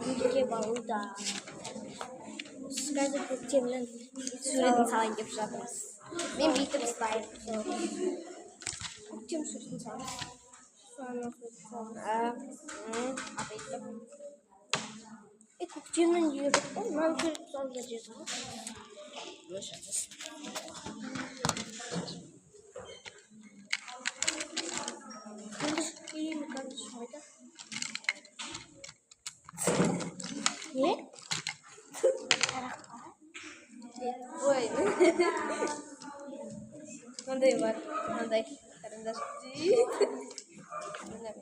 Үйге бару да. Қазір көктемнің суретін салайын деп жатырмыз. Мен бүйтіп ұстаймын. Көктем суретін саламыз. Көктемнің үйі бар. Мынаны суретін салып жатырмыз. Ne? Ой. Мындай бар. Мындай карандаш. Карандаш.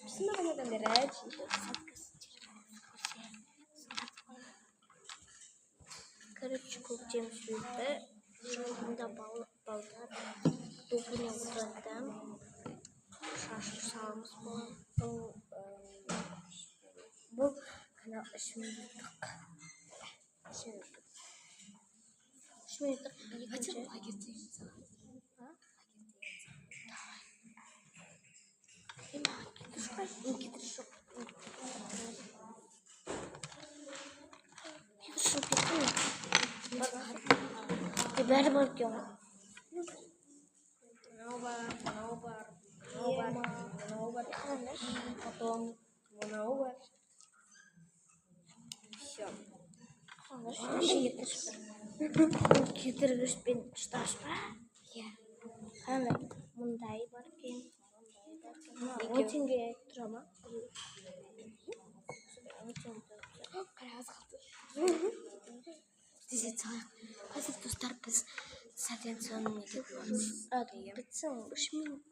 Посмотрим, набирать. Короче, көктем суреті. Жолында балдар допыны отырады. Шашы саламыз бұл канал 3 минуттық. 3 минуттық. Хотел лагерьде бәрі бар екен ғой. Мынау бар. Потом мынау бар. Все. Кетіргішпен ұсташ ба? Иә. Қандай? Мұндай бар екен. 10 теңге тұра ма? 10 теңге тұра. Қарағыз қалды. Десе салайық. Қазір достар біз сәлден соң неге боламыз? Бітсін 3 минут.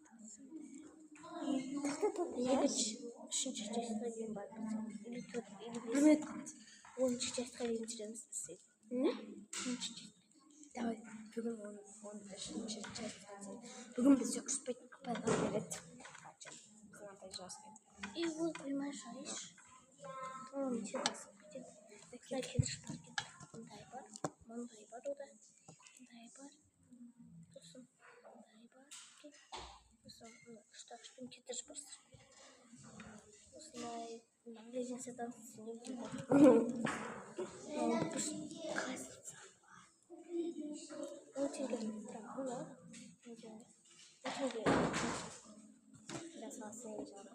Үшінші тестқа дейін бар. Білмет қалды. 10-шы тестқа дейін жүреміз бізде. 10-шы тест. Давай, бүгін 13-шы тестқа дейін. Бүгін бізде күшпейтін қапайға береді. Қанандай жазғайды. Ой, қоймай жайыш. Оның те басып кетеді. Бәкілер кедіріш бар екен. Мұндай бар ода. Мұндай бар. Сосын мұндай бар. Сосын ұштағышпен кетіріш бастыр. Осындай резинциядан сенем келді. Қайсысы? 10 теңге тұрам. Мұны? 10 теңге. Biraz heyecanlı.